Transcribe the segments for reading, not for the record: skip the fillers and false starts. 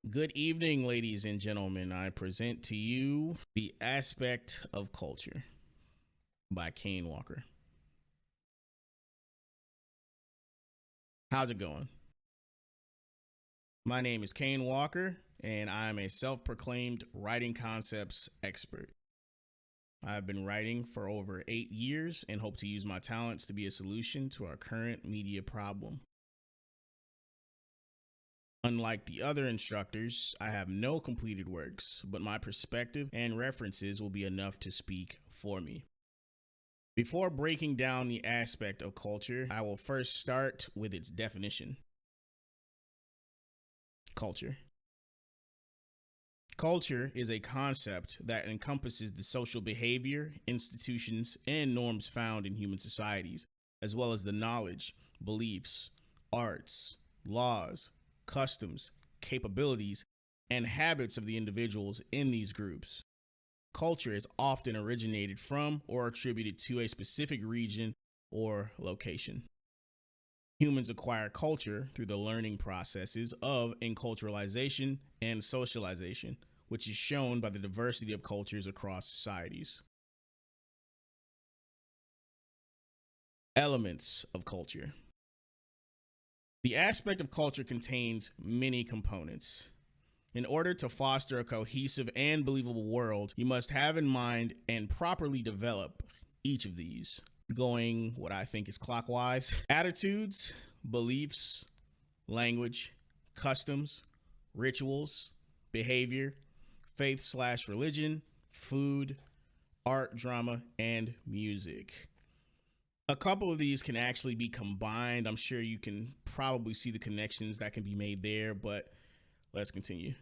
Good evening, ladies and gentlemen. I present to you The Aspect of Culture by Kaine Walker. How's it going? My name is Kaine Walker, and I'm a self proclaimed writing concepts expert. I've been writing for over 8 years and hope to use my talents to be a solution to our current media problem. Unlike the other instructors, I have no completed works, but my perspective and references will be enough to speak for me. Before breaking down the aspect of culture, I will first start with its definition. Culture. Culture is a concept that encompasses the social behavior, institutions, and norms found in human societies, as well as the knowledge, beliefs, arts, laws, customs, capabilities, and habits of the individuals in these groups. Culture is often originated from or attributed to a specific region or location. Humans acquire culture through the learning processes of enculturalization and socialization, which is shown by the diversity of cultures across societies. Elements of culture. The aspect of culture contains many components. In order to foster a cohesive and believable world, you must have in mind and properly develop each of these. Going what I think is clockwise: attitudes, beliefs, language, customs, rituals, behavior, faith/religion, food, art, drama, and music. A couple of these can actually be combined. I'm sure you can probably see the connections that can be made there, but let's continue.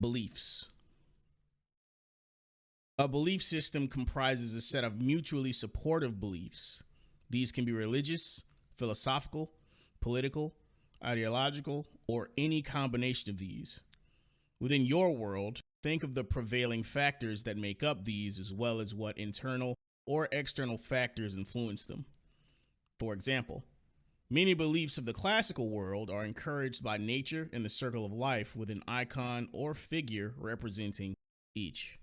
Beliefs. A belief system comprises a set of mutually supportive beliefs. These can be religious, philosophical, political, ideological, or any combination of these. Within your world, think of the prevailing factors that make up these, as well as what internal or external factors influence them. For example, many beliefs of the classical world are encouraged by nature and the circle of life, with an icon or figure representing each.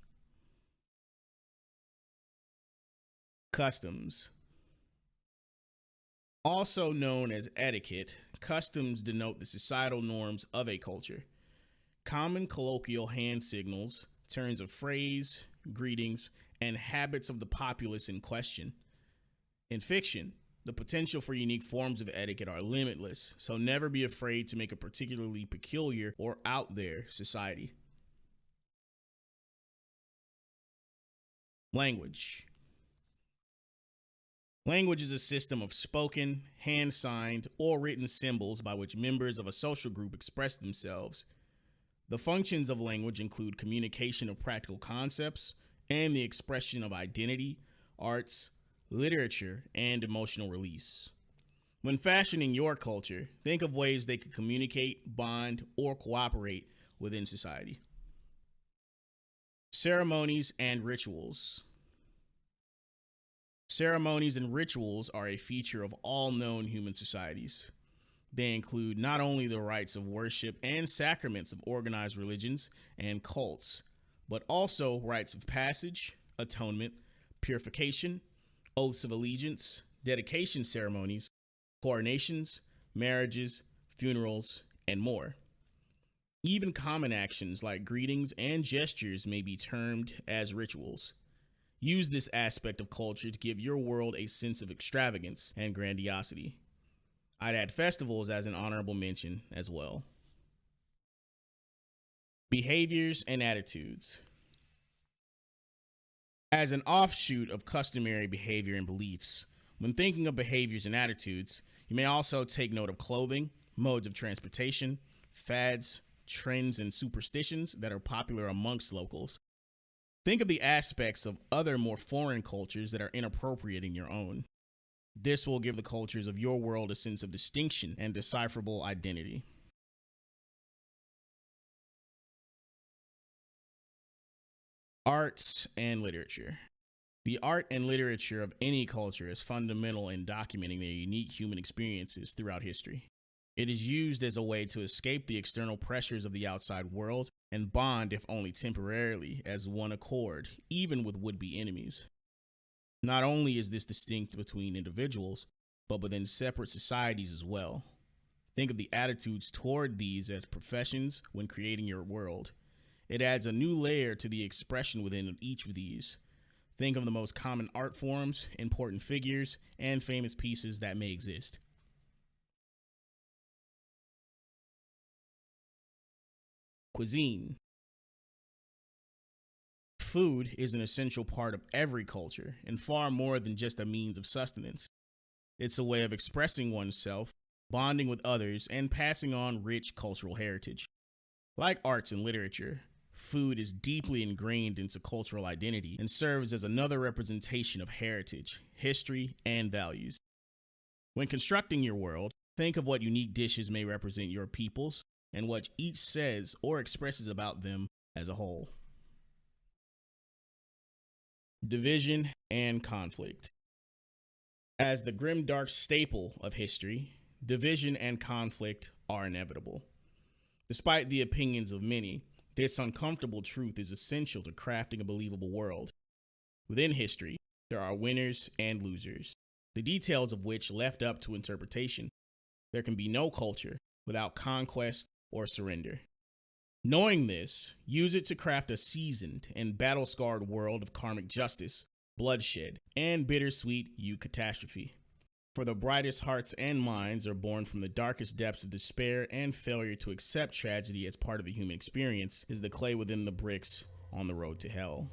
Customs. Also known as etiquette, customs denote the societal norms of a culture. Common colloquial hand signals, turns of phrase, greetings, and habits of the populace in question. In fiction, the potential for unique forms of etiquette are limitless, so never be afraid to make a particularly peculiar or out there society. Language. Language is a system of spoken, hand-signed, or written symbols by which members of a social group express themselves. The functions of language include communication of practical concepts and the expression of identity, arts, literature, and emotional release. When fashioning your culture, think of ways they could communicate, bond, or cooperate within society. Ceremonies and rituals. Ceremonies and rituals are a feature of all known human societies. They include not only the rites of worship and sacraments of organized religions and cults, but also rites of passage, atonement, purification, oaths of allegiance, dedication ceremonies, coronations, marriages, funerals, and more. Even common actions like greetings and gestures may be termed as rituals. Use this aspect of culture to give your world a sense of extravagance and grandiosity. I'd add festivals as an honorable mention as well. Behaviors and attitudes. As an offshoot of customary behavior and beliefs, when thinking of behaviors and attitudes, you may also take note of clothing, modes of transportation, fads, trends, and superstitions that are popular amongst locals. Think of the aspects of other more foreign cultures that are inappropriate in your own. This will give the cultures of your world a sense of distinction and decipherable identity. Arts and literature. The art and literature of any culture is fundamental in documenting their unique human experiences throughout history. It is used as a way to escape the external pressures of the outside world and bond, if only temporarily, as one accord, even with would-be enemies. Not only is this distinct between individuals, but within separate societies as well. Think of the attitudes toward these as professions when creating your world. It adds a new layer to the expression within each of these. Think of the most common art forms, important figures, and famous pieces that may exist. Cuisine. Food is an essential part of every culture and far more than just a means of sustenance. It's a way of expressing oneself, bonding with others, and passing on rich cultural heritage. Like arts and literature, food is deeply ingrained into cultural identity and serves as another representation of heritage, history, and values. When constructing your world, think of what unique dishes may represent your peoples and what each says or expresses about them as a whole. Division and conflict. As the grimdark staple of history, division and conflict are inevitable. Despite the opinions of many, this uncomfortable truth is essential to crafting a believable world. Within history, there are winners and losers, the details of which left up to interpretation. There can be no culture without conquest or surrender. Knowing this, use it to craft a seasoned and battle-scarred world of karmic justice, bloodshed, and bittersweet eucatastrophe. For the brightest hearts and minds are born from the darkest depths of despair and failure to accept tragedy as part of the human experience is the clay within the bricks on the road to hell.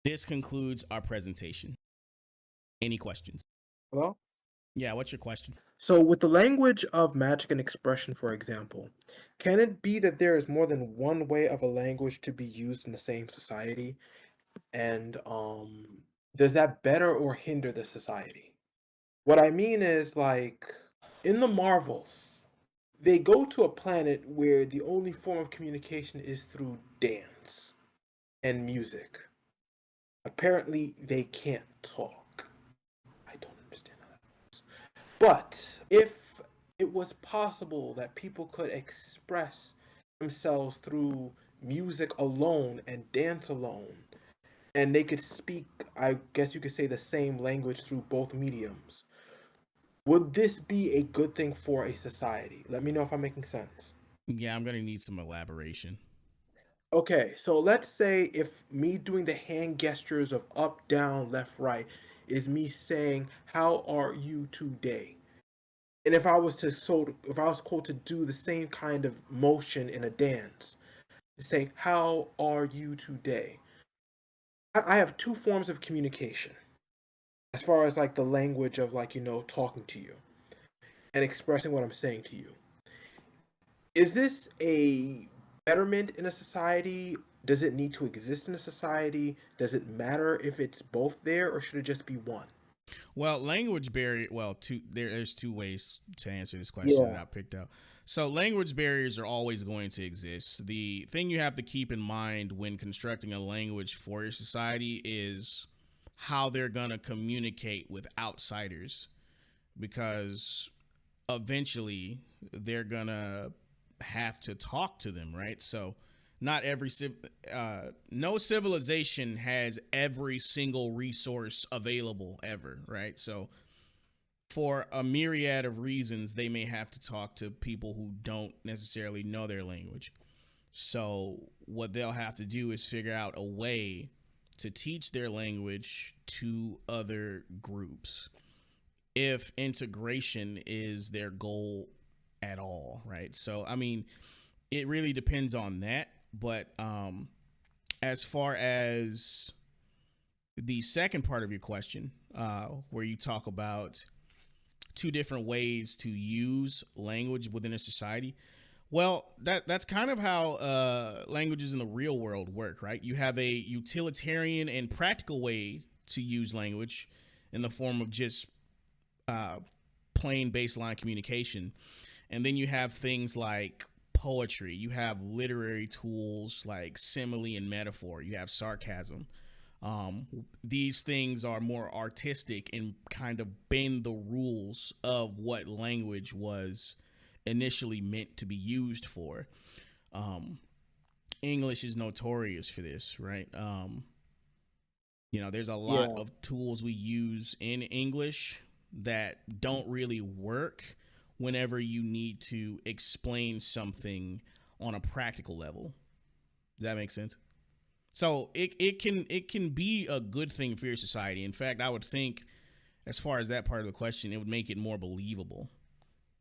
This concludes our presentation. Any questions? Hello? Yeah, what's your question? So, with the language of magic and expression, for example, can it be that there is more than one way of a language to be used in the same society? And does that better or hinder the society? What I mean is, like, in the Marvels, they go to a planet where the only form of communication is through dance and music. Apparently, they can't talk. I don't understand how that works. But if it was possible that people could express themselves through music alone and dance alone, and they could speak, I guess you could say, the same language through both mediums, would this be a good thing for a society? Let me know if I'm making sense. Yeah, I'm going to need some elaboration. Okay, so let's say if me doing the hand gestures of up, down, left, right is me saying, "How are you today?" And if I was called to do the same kind of motion in a dance, to say, "How are you today?" I have two forms of communication as far as like the language of like, talking to you and expressing what I'm saying to you. Is this a betterment in a society? Does it need to exist in a society? Does it matter if it's both there, or should it just be one? Well, language barrier. Well, there's two ways to answer this question that Yeah. I picked out. So, language barriers are always going to exist. The thing you have to keep in mind when constructing a language for your society is how they're gonna communicate with outsiders, because eventually they're gonna have to talk to them, right? So not every no civilization has every single resource available ever, right? So for a myriad of reasons, they may have to talk to people who don't necessarily know their language. So what they'll have to do is figure out a way to teach their language to other groups, if integration is their goal at all, right? So, I mean, it really depends on that. But as far as the second part of your question, where you talk about two different ways to use language within a society, well, that's kind of how languages in the real world work, right? You have a utilitarian and practical way to use language in the form of just uh, plain baseline communication. And then you have things like poetry, you have literary tools like simile and metaphor, you have sarcasm. These things are more artistic and kind of bend the rules of what language was initially meant to be used for. Um, English is notorious for this, right? There's a lot Yeah. of tools we use in English that don't really work whenever you need to explain something on a practical level. Does that make sense? So it can be a good thing for your society. In fact, I would think, as far as that part of the question, it would make it more believable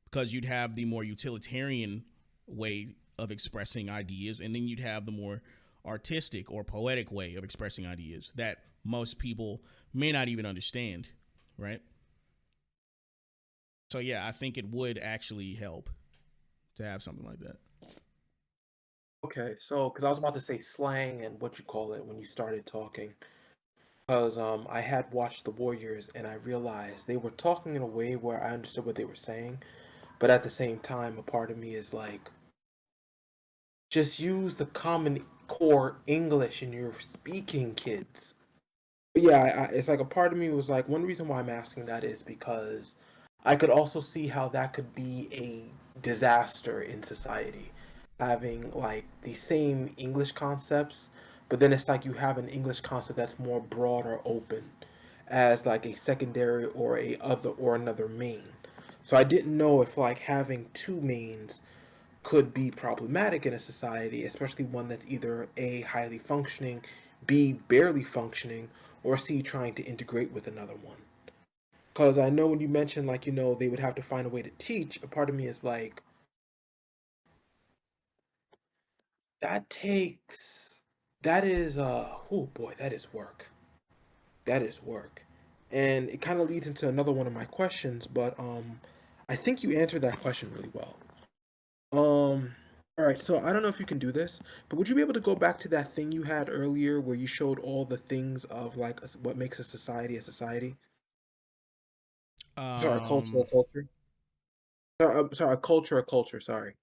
because you'd have the more utilitarian way of expressing ideas, and then you'd have the more artistic or poetic way of expressing ideas that most people may not even understand, right? So yeah, I think it would actually help to have something like that. Okay. So, because I was about to say slang and what you call it when you started talking. Because I had watched The Warriors and I realized they were talking in a way where I understood what they were saying, but at the same time, a part of me is like, just use the common core English in your speaking, kids. But yeah, it's like a part of me was like, one reason why I'm asking that is because I could also see how that could be a disaster in society, having like the same English concepts, but then it's like you have an English concept that's more broad or open as like a secondary or a other or another main. So I didn't know if like having two mains could be problematic in a society, especially one that's either A, highly functioning, B, barely functioning, or C, trying to integrate with another one. Because I know when you mentioned, like, they would have to find a way to teach, a part of me is like, that takes, that is, oh boy, that is work. That is work. And it kind of leads into another one of my questions, but I think you answered that question really well. Um, all right, so I don't know if you can do this, but would you be able to go back to that thing you had earlier where you showed all the things of like what makes a society a society? Sorry, a culture, a Um, culture. Sorry, I'm sorry, a culture. Sorry.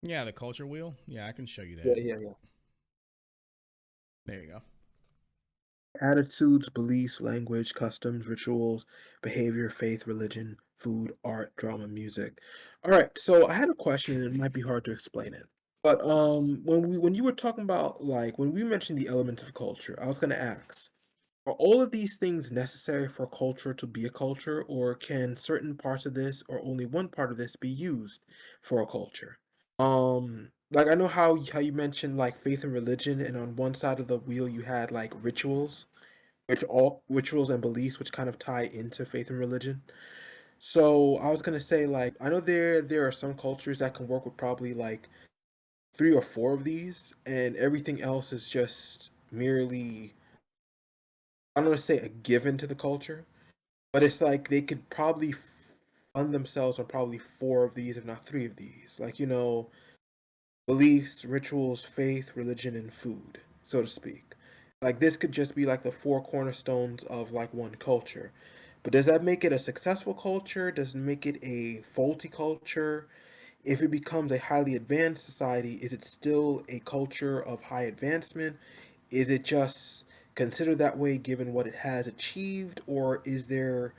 yeah, the culture wheel. Yeah, I can show you Yeah, that. yeah, yeah. There you go. Attitudes, beliefs, language, customs, rituals, behavior, faith, religion, food, art, drama, music. All right, so I had a question, and it might be hard to explain it. But when you were talking about like when we mentioned the elements of culture, I was gonna ask, are all of these things necessary for culture to be a culture, or can certain parts of this or only one part of this be used for a culture? Like I know how you mentioned like faith and religion, and on one side of the wheel you had like rituals, which all rituals and beliefs which kind of tie into faith and religion. So I was gonna say like I know there are some cultures that can work with probably like three or four of these, and everything else is just merely I don't want to say a given to the culture, but it's like they could probably fund themselves on probably four of these, if not three of these. Like, beliefs, rituals, faith, religion, and food, so to speak. Like, this could just be like the four cornerstones of like one culture. But does that make it a successful culture? Does it make it a faulty culture? If it becomes a highly advanced society, is it still a culture of high advancement? Is it just considered that way given what it has achieved, or is there,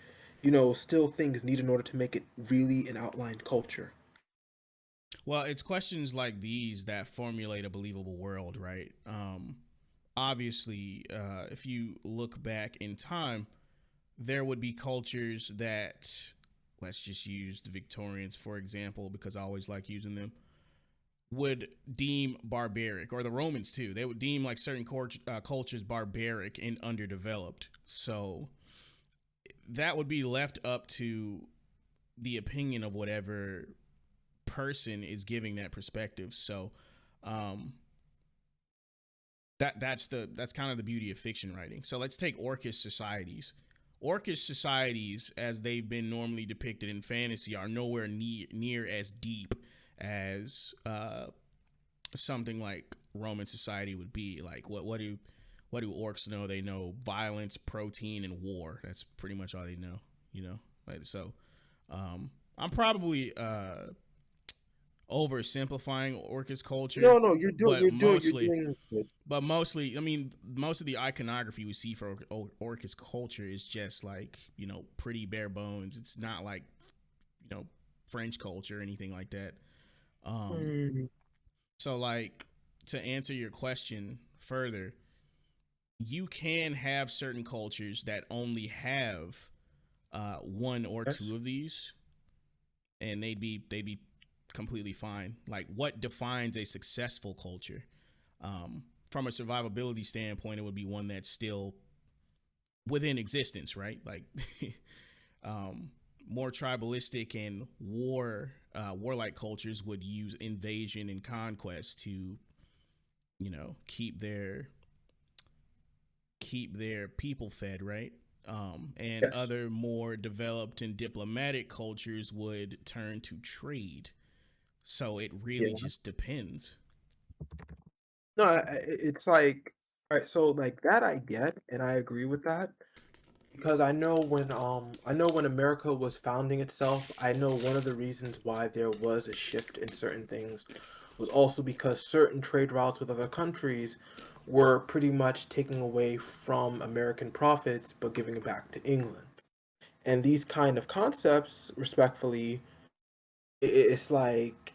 still things needed in order to make it really an outlined culture? Well, it's questions like these that formulate a believable world, right? Obviously, if you look back in time, there would be cultures that, let's just use the Victorians for example, because I always like using them, would deem barbaric, or the Romans too. They would deem like certain cultures barbaric and underdeveloped. So that would be left up to the opinion of whatever person is giving that perspective. So um, that's kind of the beauty of fiction writing. So let's take orcish societies. Orcish societies, as they've been normally depicted in fantasy, are nowhere near as deep as something like Roman society would be. Like what do orcs know? They know violence, protein, and war. That's pretty much all they know. You know, like so. I'm probably oversimplifying Orca's culture, No, no, but you're mostly, doing good. I mean, most of the iconography we see for Orca's culture is just like, you know, pretty bare bones. It's not like, you know, French culture or anything like that. Um, Mm, so like, to answer your question further, you can have certain cultures that only have one or yes. two of these, and they'd be completely fine. Like, what defines a successful culture? From a survivability standpoint, it would be one that's still within existence, right? Like, um, more tribalistic and warlike cultures would use invasion and conquest to, you know, keep their people fed, right? And Yes. other more developed and diplomatic cultures would turn to trade. So it really Yeah. just depends. No, it's like, all right, so like that I get, and I agree with that because I know when America was founding itself, I know one of the reasons why there was a shift in certain things was also because certain trade routes with other countries were pretty much taking away from American profits but giving it back to England. And these kind of concepts, respectfully, it's like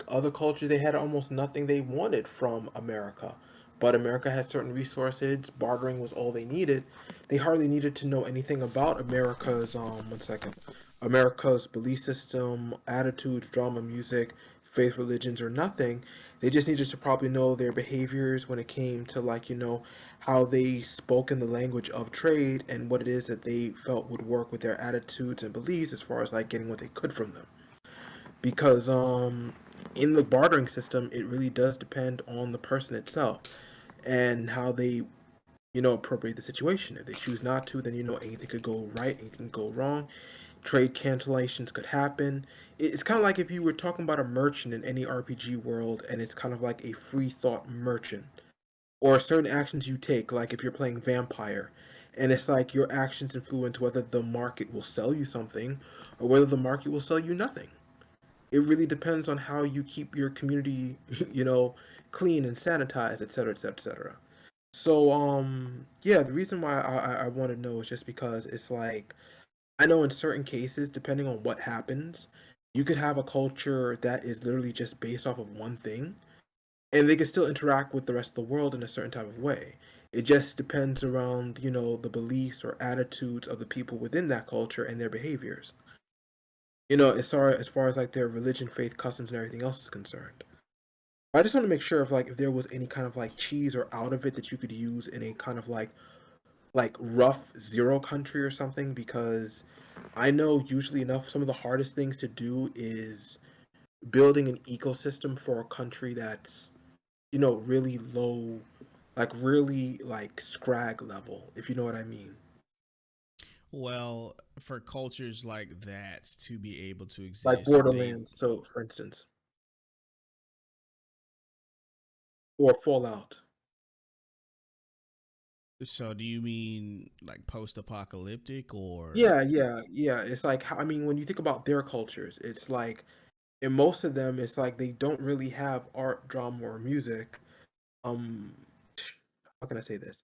other cultures, they had almost nothing they wanted from America, but America has certain resources. Bartering was all they needed. They hardly needed to know anything about America's one second, America's belief system, attitudes, drama, music, faith, religions, or nothing. They just needed to probably know their behaviors when it came to, like, you know, how they spoke in the language of trade and what it is that they felt would work with their attitudes and beliefs as far as like getting what they could from them. Because in the bartering system, it really does depend on the person itself and how they, you know, appropriate the situation. If they choose not to, then, you know, anything could go right, anything can go wrong. Trade cancellations could happen. It's kind of like if you were talking about a merchant in any RPG world, and it's kind of like a free thought merchant, or certain actions you take, like if you're playing vampire, and it's like your actions influence whether the market will sell you something or whether the market will sell you nothing. It really depends on how you keep your community, you know, clean and sanitized, et cetera, et cetera, et cetera. So, yeah, the reason why I want to know is just because it's like, I know in certain cases, depending on what happens, you could have a culture that is literally just based off of one thing, and they can still interact with the rest of the world in a certain type of way. It just depends around, you know, the beliefs or attitudes of the people within that culture and their behaviors. You know, as far as like their religion, faith, customs, and everything else is concerned. I just want to make sure if like if there was any kind of like cheese or out of it that you could use in a kind of like rough zero country or something, because I know usually enough some of the hardest things to do is building an ecosystem for a country that's, you know, really low, like really like scrag level, if you know what I mean. Well, for cultures like that to be able to Like exist, they Borderlands, so for instance, or Fallout. so do you mean like post-apocalyptic or Yeah, yeah, yeah. It's like I mean, when you think about their cultures, it's like in most of them, it's like they don't really have art, drama, or music. Um, how can I say this?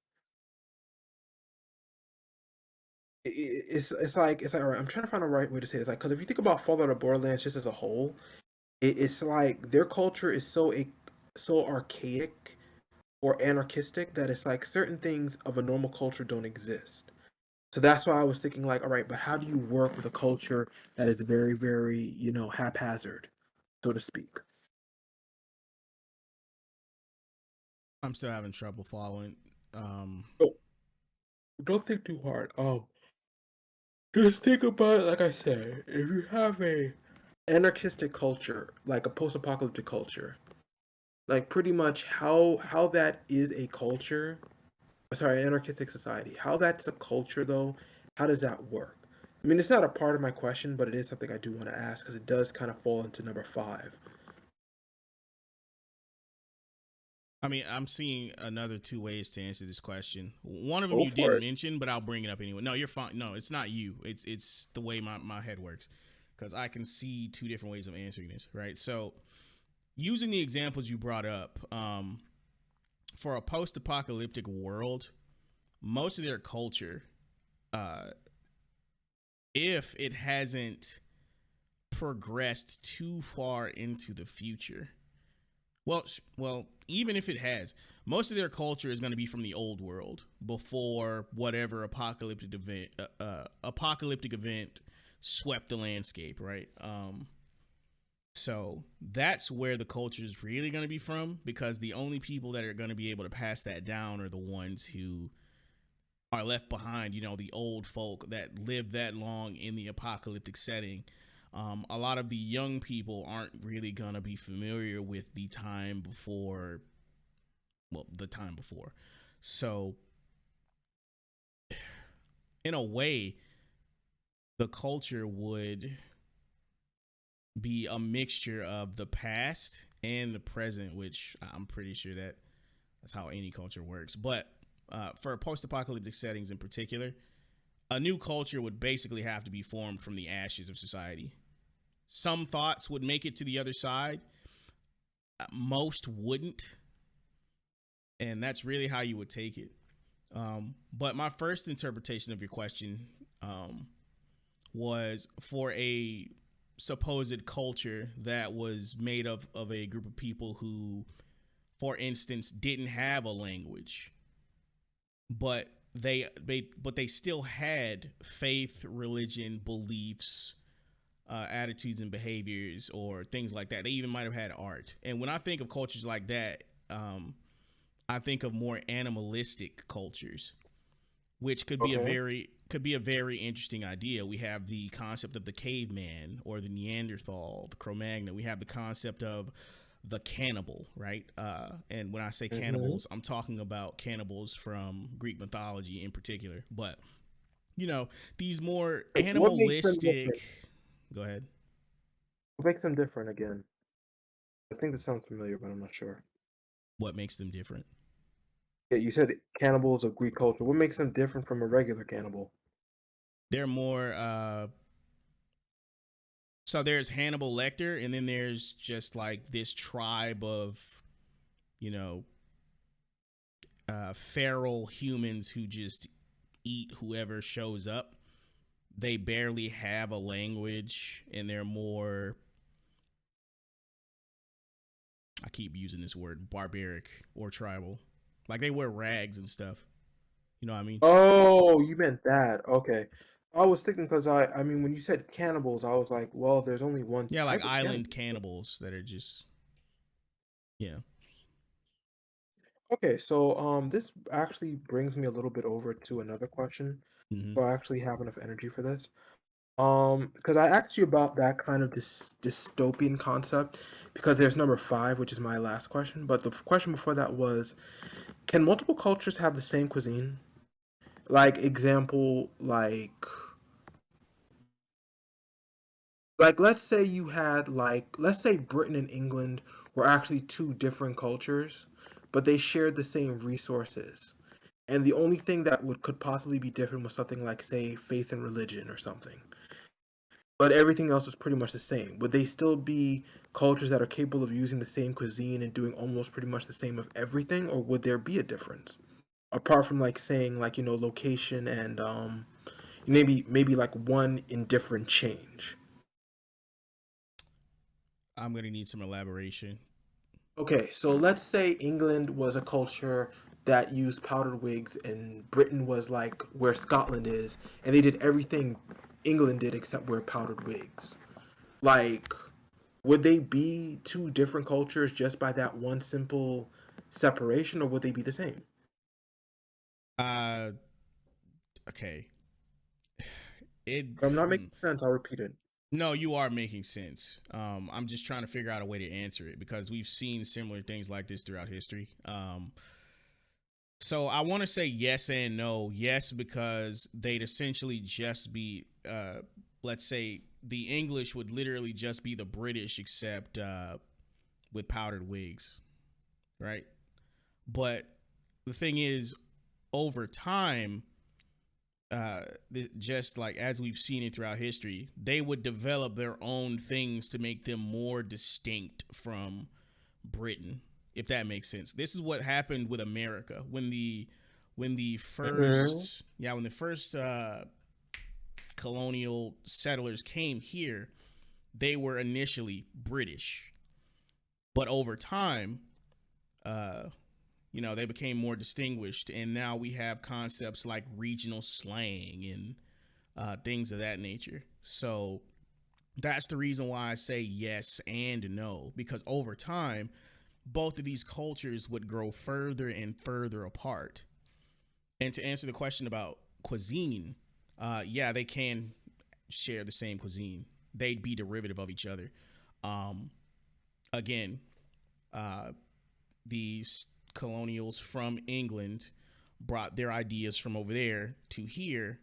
It's like all right, I'm trying to find the right way to say this. Like, because if you think about Fallout or Borderlands just as a whole, it's like their culture is so archaic or anarchistic that it's like certain things of a normal culture don't exist. So that's why I was thinking like, all right, but how do you work with a culture that is very, very, you know, haphazard, so to speak? I'm still having trouble following. Um, So don't think too hard. Just think about it like I said. If you have a anarchistic culture, like a post-apocalyptic culture, like pretty much how that is a culture. Sorry, anarchistic society. How that's a culture though? How does that work? I mean, it's not a part of my question, but it is something I do want to ask because it does kind of fall into number five. I mean, I'm seeing another two ways to answer this question. One of them Go you for didn't it. mention, but I'll bring it up anyway. No, you're fine. No, it's not you. It's the way my head works. because I can see two different ways of answering this, right? So, using the examples you brought up, for a post-apocalyptic world, most of their culture, uh, if it hasn't progressed too far into the future, well, even if it has, most of their culture is going to be from the old world before whatever apocalyptic event swept the landscape, right? So that's where the culture is really going to be from, because the only people that are going to be able to pass that down are the ones who are left behind, the old folk that lived that long in the apocalyptic setting. A lot of the young people aren't really going to be familiar with the time before. So, in a way, the culture would be a mixture of the past and the present, which I'm pretty sure that's how any culture works. But for post-apocalyptic settings in particular, a new culture would basically have to be formed from the ashes of society. Some thoughts would make it to the other side. Most wouldn't. And that's really how you would take it. But my first interpretation of your question was for a supposed culture that was made of a group of people who, for instance, didn't have a language, but they still had faith, religion, beliefs, attitudes and behaviors, or things like that. They even might have had art. And when I think of cultures like that, I think of more animalistic cultures, which could be Okay. a very interesting idea. We have the concept of the caveman or the Neanderthal, the Cro-Magnon. We have the concept of the cannibal, right? And when I say Mm-hmm. cannibals, I'm talking about cannibals from Greek mythology in particular. But these more Wait, what makes them different? animalistic. Go ahead. What makes them different again? I think this sounds familiar, but I'm not sure. What makes them different? Yeah, you said cannibals of Greek culture. What makes them different from a regular cannibal? They're more. So there's Hannibal Lecter, and then there's just like this tribe of, you know, feral humans who just eat whoever shows up. They barely have a language, and they're more. I keep using this word, barbaric or tribal. Like they wear rags and stuff. You know what I mean? Oh, you meant that. Okay. I was thinking because I mean, when you said cannibals, I was like, well, there's only one Yeah, like type of island cannibal. cannibals that are just, yeah. Okay, so this actually brings me a little bit over to another question. Mm-hmm. So I actually have enough energy for this. Because I asked you about that kind of dystopian concept because there's number five, which is my last question. But the question before that was, can multiple cultures have the same cuisine? Like example, like let's say you had let's say Britain and England were actually two different cultures, but they shared the same resources. And the only thing that would could possibly be different was something like, say, faith and religion or something. But everything else was pretty much the same. Would they still be cultures that are capable of using the same cuisine and doing almost pretty much the same of everything, or would there be a difference? Apart from like saying like, location and maybe like one indifferent change. I'm gonna need some elaboration. Okay, so let's say England was a culture that used powdered wigs and Britain was like where Scotland is, and they did everything England did except wear powdered wigs. Like, would they be two different cultures just by that one simple separation, or would they be the same? Uh, okay. It. If I'm not making sense, I'll repeat it. No, you are making sense. I'm just trying to figure out a way to answer it because we've seen similar things like this throughout history. So I want to say yes and no. Yes, because they'd essentially just be, let's say, the English would literally just be the British, except with powdered wigs, right? But the thing is, over time, just like as we've seen it throughout history, they would develop their own things to make them more distinct from Britain, if that makes sense. This is what happened with America when the Mhm. first when the first colonial settlers came here. They were initially British, but over time, uh, they became more distinguished, and now we have concepts like regional slang and things of that nature. So that's the reason why I say yes and no, because over time, both of these cultures would grow further and further apart. And to answer the question about cuisine, yeah, they can share the same cuisine. They'd be derivative of each other. Um, Again, uh, these colonials from England brought their ideas from over there to here,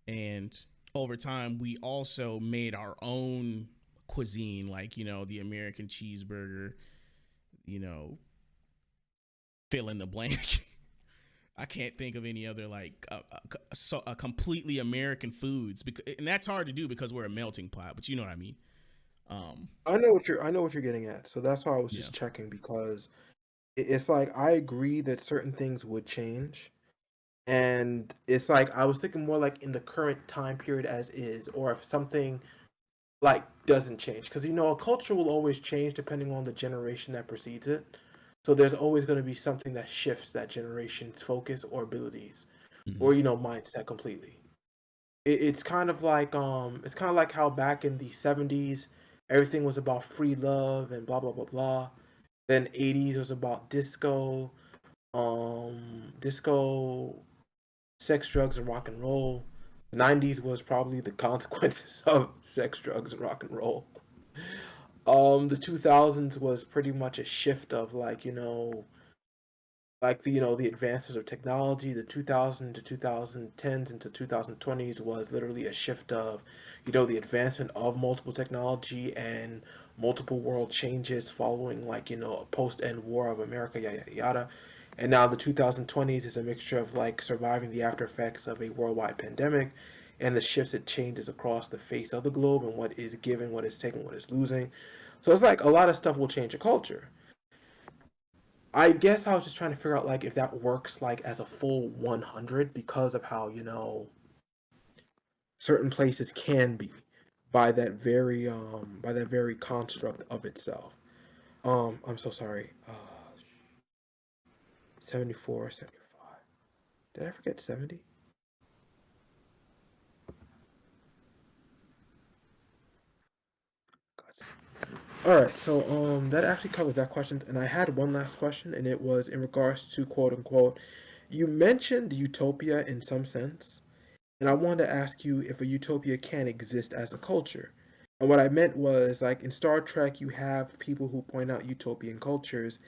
and over time we also made our own cuisine, like the American cheeseburger, you know, fill in the blank. I can't think of any other like a completely American foods, because and that's hard to do because we're a melting pot. But you know what I mean? Um, I know what you're getting at. So that's why I was yeah. just checking because it's like I agree that certain things would change. And it's like I was thinking more like in the current time period as is, or if something like doesn't change. Because a culture will always change depending on the generation that precedes it. So there's always going to be something that shifts that generation's focus or abilities, Mm-hmm. or mindset completely. It's kind of like how back in the 70s everything was about free love and blah blah blah blah. Then 80s was about disco, sex, drugs, and rock and roll. The 90s was probably the consequences of sex, drugs, and rock and roll. The 2000s was pretty much a shift of the advances of technology. The 2000 to 2010s into 2020s was literally a shift of the advancement of multiple technology and multiple world changes following a post-end war of America, yada yada yada. And now the 2020s is a mixture of surviving the after effects of a worldwide pandemic and the shifts it changes across the face of the globe and what is given, what is taken, what is losing. So it's like a lot of stuff will change a culture. I guess I was just trying to figure out if that works as a full 100 because of how certain places can be by that very construct of itself. I'm so sorry. 74, 75. Did I forget 70? All right, so that actually covers that question, and I had one last question, and it was in regards to quote unquote. You mentioned utopia in some sense, and I wanted to ask you if a utopia can exist as a culture. And what I meant was in Star Trek, you have people who point out utopian cultures,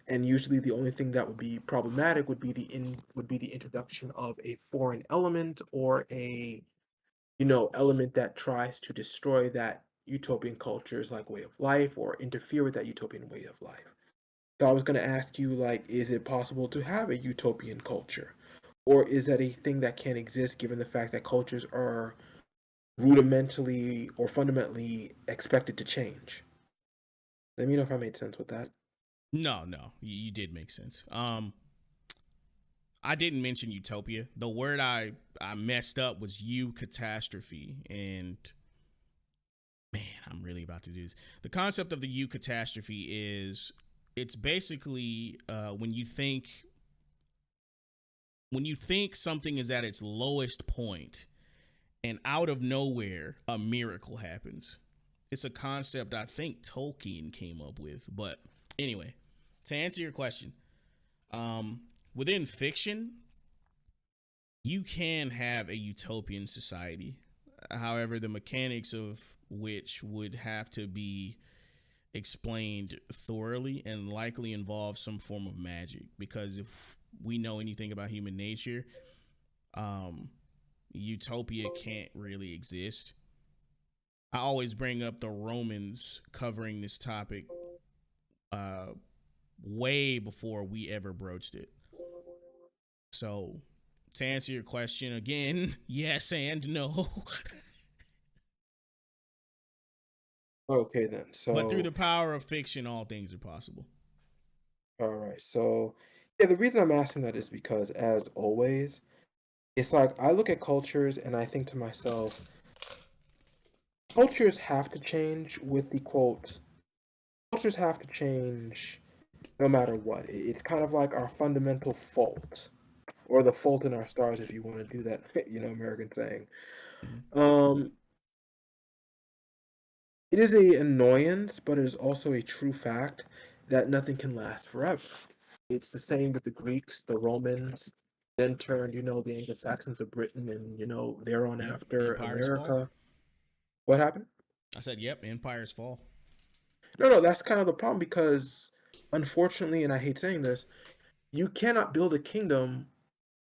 and usually the only thing that would be problematic would be the introduction of a foreign element or a element that tries to destroy that utopian culture's way of life or interfere with that utopian way of life. So I was going to ask you is it possible to have a utopian culture? Or is that a thing that can exist given the fact that cultures are rudimentally or fundamentally expected to change? Let me know if I made sense with that. No, no, you did make sense. I didn't mention utopia. The word I messed up was catastrophe, and man, I'm really about to do this. The concept of the catastrophe is it's basically when you think something is at its lowest point, and out of nowhere a miracle happens. It's a concept I think Tolkien came up with, but anyway, to answer your question, um, within fiction, you can have a utopian society. However, the mechanics of which would have to be explained thoroughly and likely involve some form of magic. Because if we know anything about human nature, um, utopia can't really exist. I always bring up the Romans covering this topic uh, way before we ever broached it. So To answer your question again, yes and no. Okay, then. But through So, the power of fiction, all things are possible. all right. So, yeah, the reason I'm asking that is because, as always, it's like I look at cultures and I think to myself, cultures have to change with the quote, cultures have to change no matter what. It's kind of like our fundamental fault, or the fault in our stars, if you want to do that, American saying. Mhm. Um, it is a annoyance, but it is also a true fact that nothing can last forever. It's the same with the Greeks, the Romans, then turned, the Anglo-Saxons of Britain, and they're on Yep, after empires fall. America. What happened? I said, yep, empires fall. No, no, that's kind of the problem because, unfortunately, and I hate saying this, you cannot build a kingdom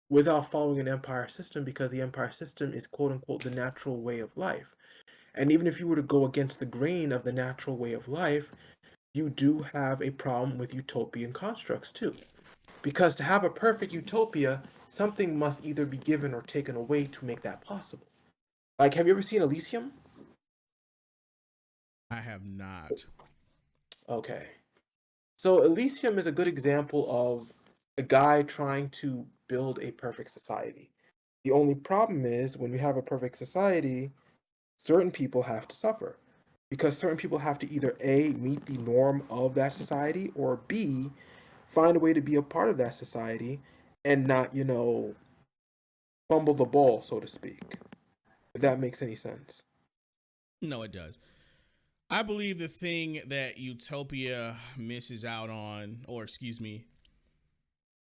without following an empire system because the empire system is quote unquote the natural way of life. And even if you were to go against the grain of the natural way of life, you do have a problem with utopian constructs too. Because to have a perfect utopia, something must either be given or taken away to make that possible. Like, have you ever seen Elysium? I have not. Okay. So Elysium is a good example of a guy trying to build a perfect society. The only problem is when we have a perfect society, certain people have to suffer. Because certain people have to either A, meet the norm of that society, or B, find a way to be a part of that society and not, fumble the ball, so to speak. If that makes any sense. No, it does. I believe the thing that Utopia misses out on, or excuse me,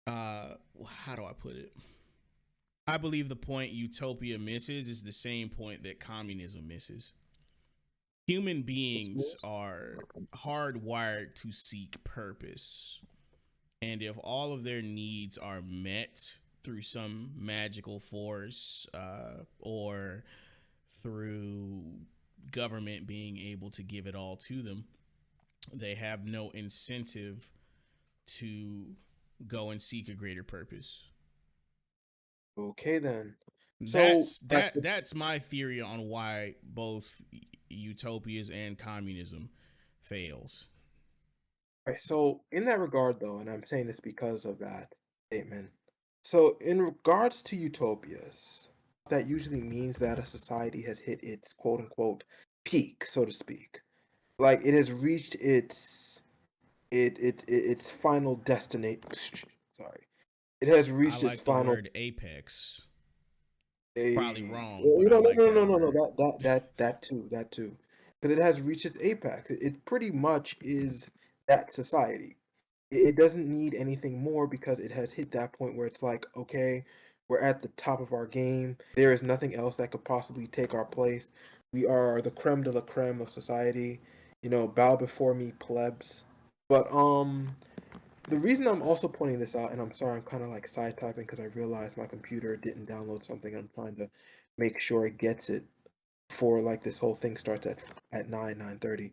how do I put it? I believe the point Utopia misses is the same point that communism misses. Human beings are hardwired to seek purpose. And if all of their needs are met through some magical force or through government being able to give it all to them, they have no incentive to go and seek a greater purpose. Okay then. So That's that's my theory on why both utopias and communism fails. right, so in that regard though, and I'm saying this because of that statement. So in regards to utopias, that usually means that a society has hit its quote unquote peak, so to speak. Like it has reached its final destination. Sorry. It has I reached its like the final word apex. Probably a wrong, but you I know, no, like no, that no, no, no, word. that too, because it has reached its apex. It pretty much is that society. It doesn't need anything more because it has hit that point where it's like, okay, we're at the top of our game. There is nothing else that could possibly take our place. We are the creme de la creme of society. Bow before me, plebs. But the reason I'm also pointing this out, and I'm sorry, I'm kind of like side typing because I realized my computer didn't download something. I'm trying to make sure it gets it before like this whole thing starts at 9:30.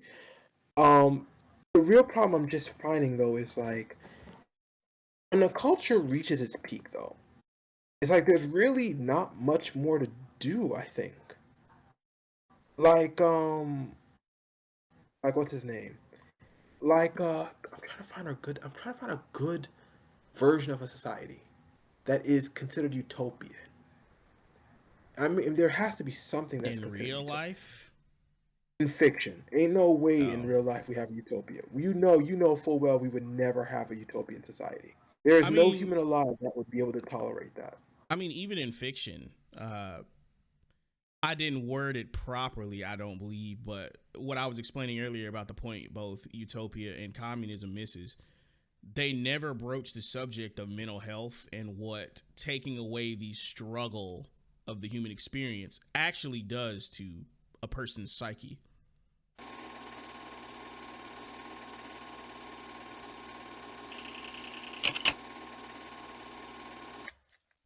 Um, the real problem I'm just finding though is like when a culture reaches its peak though, it's like there's really not much more to do. I think like like what's his name? Like I'm trying to find a good version of a society that is considered utopian. I mean, there has to be something that's In considered real utopia. life, In fiction, ain't no way in oh, real life we have a utopia. You know full well we would never have a utopian society. There is I no mean, human alive that would be able to tolerate that. even in fiction, I didn't word it properly, I don't believe, but what I was explaining earlier about the point both utopia and communism misses, they never broach the subject of mental health and what taking away the struggle of the human experience actually does to a person's psyche.